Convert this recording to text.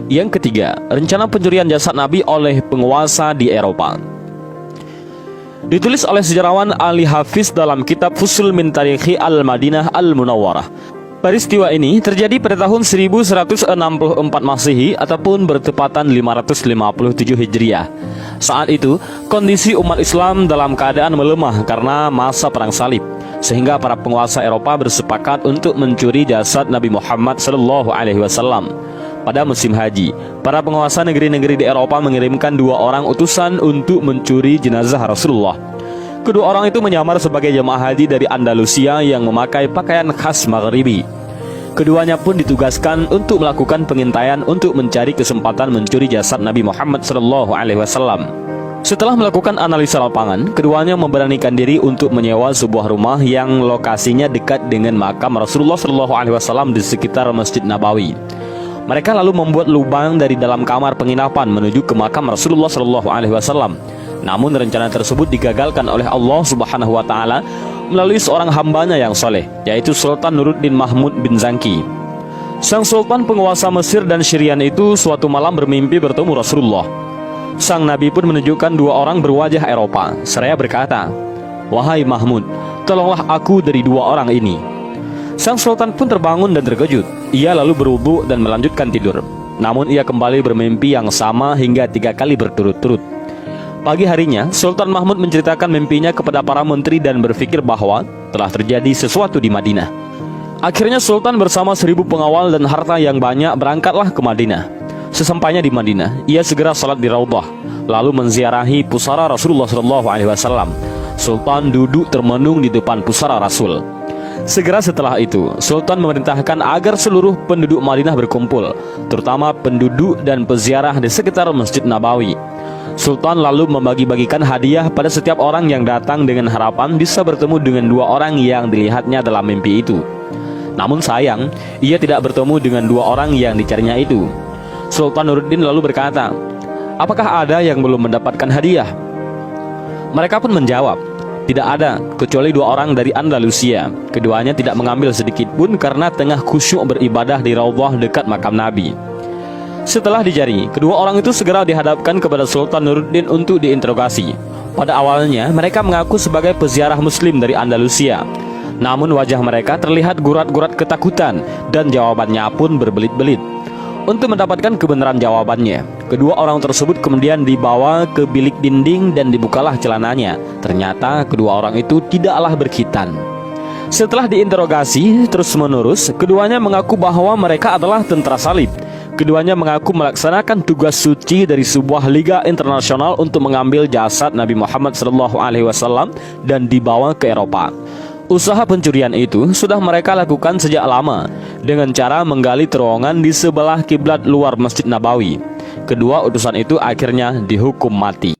Yang ketiga, rencana pencurian jasad Nabi oleh penguasa di Eropa. Ditulis oleh sejarawan Ali Hafiz dalam kitab Fusul min Tarikhi Al-Madinah Al-Munawwarah. Peristiwa ini terjadi pada tahun 1164 Masehi ataupun bertepatan 557 Hijriah. Saat itu, kondisi umat Islam dalam keadaan melemah karena masa perang salib, sehingga para penguasa Eropa bersepakat untuk mencuri jasad Nabi Muhammad SAW. Pada musim haji, para penguasa negeri-negeri di Eropa mengirimkan 2 orang utusan untuk mencuri jenazah Rasulullah. Kedua orang itu menyamar sebagai jemaah haji dari Andalusia yang memakai pakaian khas Maghribi. Keduanya pun ditugaskan untuk melakukan pengintaian untuk mencari kesempatan mencuri jasad Nabi Muhammad SAW. Setelah melakukan analisa lapangan, keduanya memberanikan diri untuk menyewa sebuah rumah yang lokasinya dekat dengan makam Rasulullah SAW di sekitar Masjid Nabawi. Mereka lalu membuat lubang dari dalam kamar penginapan menuju ke makam Rasulullah SAW. Namun rencana tersebut digagalkan oleh Allah Subhanahu wa Ta'ala melalui seorang hambanya yang soleh, yaitu Sultan Nuruddin Mahmud bin Zangki. Sang sultan penguasa Mesir dan Syrian itu suatu malam bermimpi bertemu Rasulullah. Sang Nabi pun menunjukkan 2 orang berwajah Eropa, seraya berkata, "Wahai Mahmud, tolonglah aku dari 2 orang ini." Sang sultan pun terbangun dan terkejut. Ia lalu berwudu dan melanjutkan tidur. Namun ia kembali bermimpi yang sama hingga 3 kali berturut-turut. Pagi harinya, Sultan Mahmud menceritakan mimpinya kepada para menteri dan berpikir bahwa telah terjadi sesuatu di Madinah. Akhirnya Sultan bersama 1000 pengawal dan harta yang banyak berangkatlah ke Madinah. Sesampainya di Madinah, ia segera salat di Raudhah, lalu menziarahi pusara Rasulullah SAW. Sultan duduk termenung di depan pusara Rasul. Segera setelah itu, Sultan memerintahkan agar seluruh penduduk Madinah berkumpul, terutama penduduk dan peziarah di sekitar Masjid Nabawi. Sultan lalu membagi-bagikan hadiah pada setiap orang yang datang dengan harapan bisa bertemu dengan 2 orang yang dilihatnya dalam mimpi itu. Namun sayang, ia tidak bertemu dengan 2 orang yang dicarinya itu. Sultan Nuruddin lalu berkata, "Apakah ada yang belum mendapatkan hadiah?" Mereka pun menjawab, "Tidak ada, kecuali 2 orang dari Andalusia. Keduanya tidak mengambil sedikit pun karena tengah khusyuk beribadah di Raudhah dekat makam Nabi." Setelah dicari, kedua orang itu segera dihadapkan kepada Sultan Nuruddin untuk diinterogasi. Pada awalnya, mereka mengaku sebagai peziarah muslim dari Andalusia. Namun wajah mereka terlihat gurat-gurat ketakutan dan jawabannya pun berbelit-belit. Untuk mendapatkan kebenaran jawabannya, kedua orang tersebut kemudian dibawa ke bilik dinding dan dibukalah celananya. Ternyata kedua orang itu tidaklah berkhitan. Setelah diinterogasi terus-menerus, keduanya mengaku bahwa mereka adalah tentara salib. Keduanya mengaku melaksanakan tugas suci dari sebuah liga internasional untuk mengambil jasad Nabi Muhammad SAW dan dibawa ke Eropa. Usaha pencurian itu sudah mereka lakukan sejak lama dengan cara menggali terowongan di sebelah kiblat luar Masjid Nabawi. Kedua utusan itu akhirnya dihukum mati.